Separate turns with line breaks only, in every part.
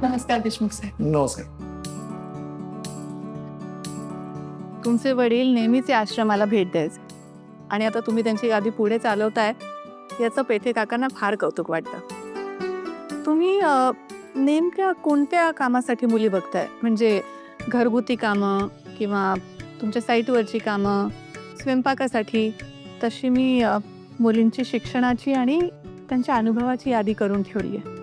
नमस्कार देशमुख साहेब.
नमस्कार.
तुमचे वडील नेहमीच या आश्रमाला भेट द्यायचे आणि आता तुम्ही त्यांची यादी पुढे चालवताय याचं पेठे काकांना फार कौतुक वाटतं. तुम्ही नेमक्या कोणत्या कामासाठी मुली बघताय? म्हणजे घरगुती कामं किंवा तुमच्या साईटवरची कामं, स्वयंपाकासाठी? तशी मी मुलींची शिक्षणाची आणि त्यांच्या अनुभवाची यादी करून ठेवली आहे.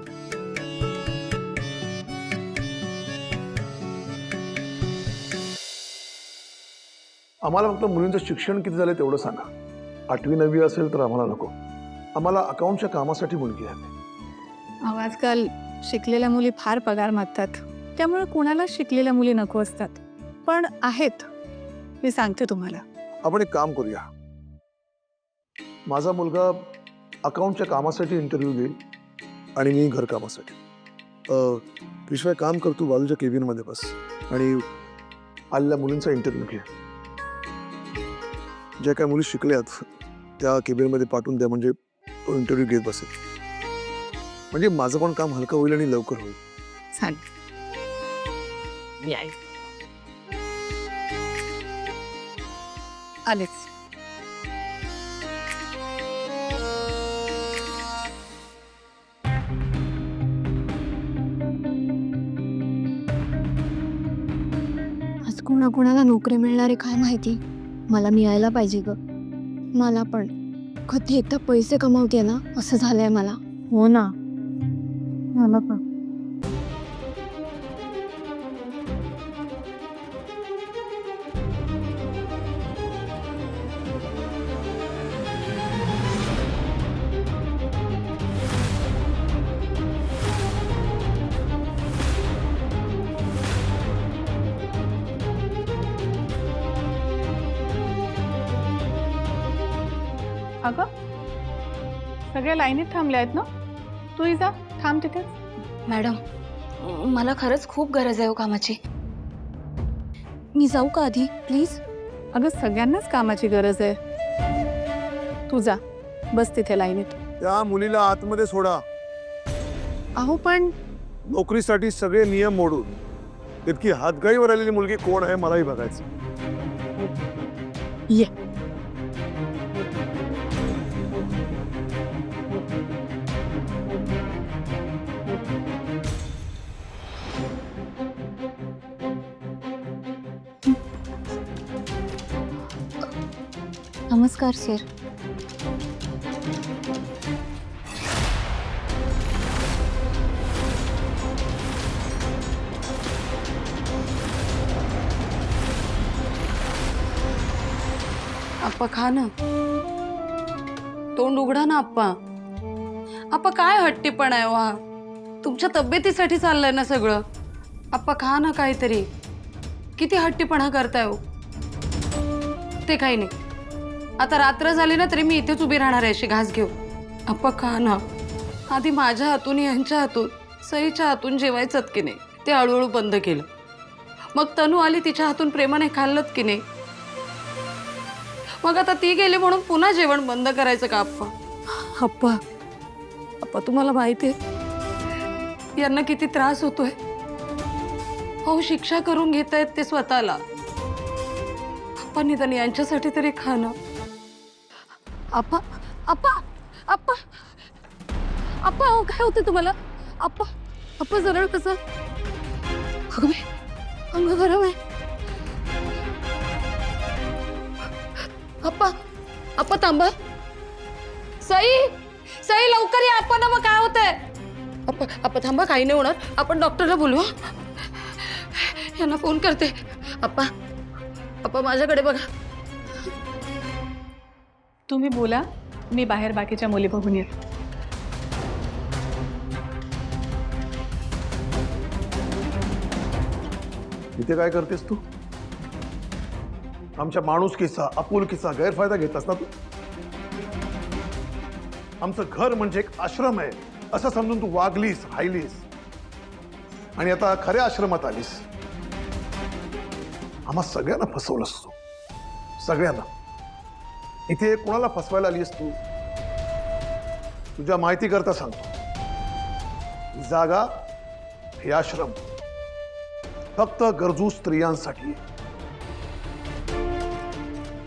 आम्हाला फक्त मुलींचं शिक्षण किती झालं तेवढं सांगा. 8वी 9वी असेल तर आम्हाला नको. आम्हाला अकाउंटच्या कामासाठी मुलगी आहे.
आजकाल शिकलेल्या मुली फार पगार मागतात, त्यामुळे कोणाला शिकलेल्या मुली नको असतात, पण आहेत. मी सांगते तुम्हाला.
आपण एक काम करूया. माझा मुलगा अकाउंटच्या कामासाठी इंटरव्ह्यू देईल आणि मी घरकामासाठी. विश्वाय काम करतो, बाजूच्या केबिनमध्ये बस आणि आलेल्या मुलींचा इंटरव्ह्यू घे. ज्या काही मुली शिकल्यात त्या केबिनमध्ये पाठवून द्या, म्हणजे तो इंटरव्ह्यू घेत बसेल. म्हणजे माझं पण काम हलकं होईल आणि लवकर होईल.
सांग. आलेच.
आज कोणाकोणाला नोकरी मिळणार आहे काय माहिती. मला मिळायला पाहिजे ग. मला पण कधी एकदा पैसे कमावते ना असं झालंय मला.
हो ना, मला पण. अगं, सगळ्या लाईनीत थांबल्या आहेत ना? तूही जा, थांब तिथे.
मॅडम, मला खरंच खूप गरज आहे हो कामाची. मी जाऊ का आधी प्लीज?
अगं, सगळ्यांनाच कामाची गरज आहे. तू जा, बस तिथे लाईनीत.
त्या मुलीला आतमध्ये सोडा.
अहो पण
नोकरीसाठी सगळे नियम मोडून तितकी हातगाईवर आलेली मुलगी कोण आहे मलाही बघायचं.
ये.
नमस्कार सर.
आप्पा खा ना. तोंड उघडा ना आप्पा. आप्पा काय हट्टीपणा आहे वा. तुमच्या तब्येतीसाठी चाललंय ना सगळं. आप्पा खा ना काहीतरी. किती हट्टीपणा करताय हो. ते काही नाही. आता रात्र झाली ना तरी मी इथेच उभी राहणार आहे अशी घास घेऊ. आप्पा खा ना. आधी माझ्या हातून यांच्या हातून सईच्या हातून जेवायचं की नाही ते हळूहळू बंद केलं. मग तनू आली तिच्या हातून प्रेमाने खाल्लत की नाही. मग आता ती गेली म्हणून पुन्हा जेवण बंद करायचं का आप्पा? आप्पा आप्पा तुम्हाला माहिती आहे यांना किती त्रास होतोय. हो शिक्षा करून घेत आहेत ते स्वतःला. आप्पा निदान यांच्यासाठी तरी खा ना. आप्पा आप्पा आप्पा आप्पा हो काय होतं तुम्हाला? आप्पा आप्पा जरा कसं अंग गरम आहे. आप्पा आप्पा थांबा. सई सई लवकर या. आप्पा ना मग काय होतंय? आप्पा आप्पा थांबा काही नाही होणार. आपण डॉक्टरला बोलू. यांना फोन करते. आप्पा आप्पा माझ्याकडे बघा.
तुम्ही बोला, मी बाहेर बाकीच्या मुली बघून येते.
इथे काय करतेस तू? आमच्या माणुसकीचा आपुलकीचा गैरफायदा घेतलास ना तू. आमचं घर म्हणजे एक आश्रम आहे असं समजून तू वागलीस, राहिलीस आणि आता खऱ्या आश्रमात आलीस. आम्हा सगळ्यांना फसवलंस तू. सगळ्यांना. इथे कोणाला फसवायला आलीस तू? तुझ्या माहिती करता सांगतो. ही जागा हे आश्रम फक्त गरजू स्त्रियांसाठी आहे.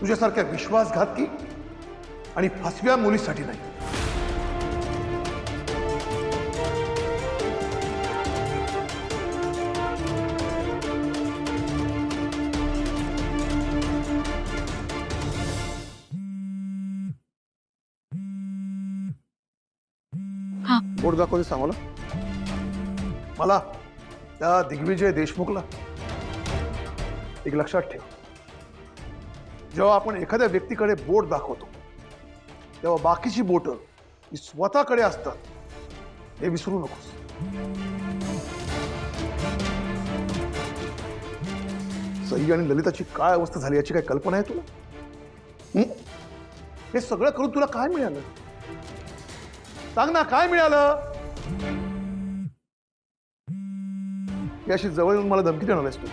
तुझ्यासारख्या विश्वासघातकी आणि फसव्या मुलीसाठी नाही. बोट दाखवते सांगला मला त्या दिग्विजय देशमुखला. एक लक्षात ठेव, जेव्हा आपण एखाद्या व्यक्तीकडे बोट दाखवतो तेव्हा बाकीची बोट ही स्वतःकडे असतात हे विसरू नकोस. सई आणि ललिताची काय अवस्था झाली याची काय कल्पना आहे तुला? हे सगळं करून तुला काय मिळालं? सांग ना, काय मिळालं? याशी जवळ येऊन मला धमकी देणार आहेस तू?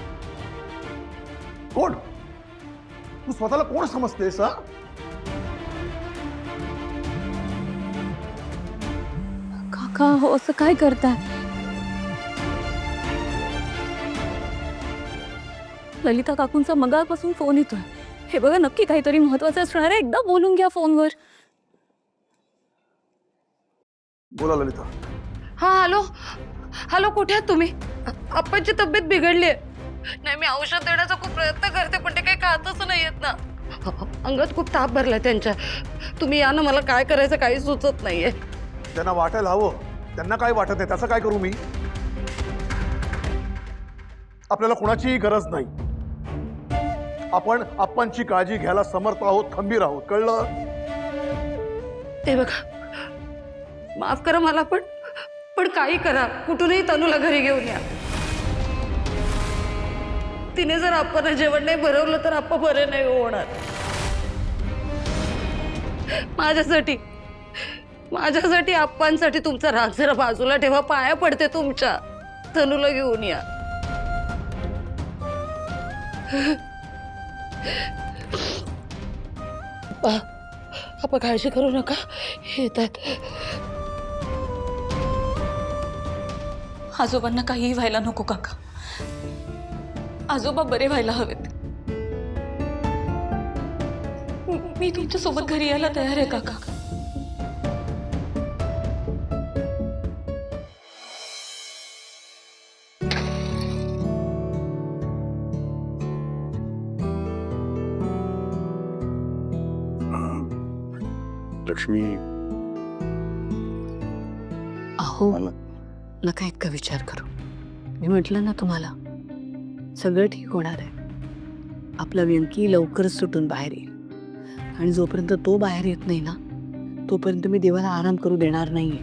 कोण तू? स्वतःला कोण समजतेस? हा,
काका हो असं काय करताय? ललिता काकूंचा मगापासून फोन येतोय. हे बघा नक्की काहीतरी महत्वाचं असणार आहे. एकदा बोलून घ्या फोनवर.
बोला ललिता.
हा हॅलो हॅलो, कुठे आहात तुम्ही? आप्पांची तब्येत बिघडली आहे. नाही, मी औषध देण्याचा खूप प्रयत्न करते पण ते काही खातच नाही येत ना. अंगात खूप ताप भरलाय त्यांच्या. तुम्ही या ना, मला काय करायचं काही सुचत नाहीये.
त्यांना वाटायला हवं. त्यांना काय वाटत आहे त्याचं काय करू मी? आपल्याला कोणाचीही गरज नाही. आपण आप्पांची काळजी घ्यायला समर्थ आहोत, खंबीर आहोत. कळलं?
ते बघा, माफ करा मला, पण काही करा, कुठूनही तनूला घरी घेऊन या. तिने जर आप्पांना जेवण नाही भरवलं तर आप्पा बरे नाही होणार. माझ्यासाठी आप्पांसाठी तुमचा राग जरा बाजूला ठेवा. पाया पडते तुमच्या. तनूला घेऊन या. आप्पा काळजी करू नका, येतात.
आजोबांना काहीही व्हायला नको काका. आजोबा बरे व्हायला हवेत. मी तुमच्या सोबत घरी यायला तयार आहे काका.
लक्ष्मी,
अहो नका इतका विचार करू. मी म्हटलं ना तुम्हाला, सगळं ठीक होणार आहे. आपला व्यंकी लवकरच सुटून बाहेर येईल आणि जोपर्यंत तो बाहेर येत नाही ना तोपर्यंत मी देवाला आराम करू देणार नाहीये.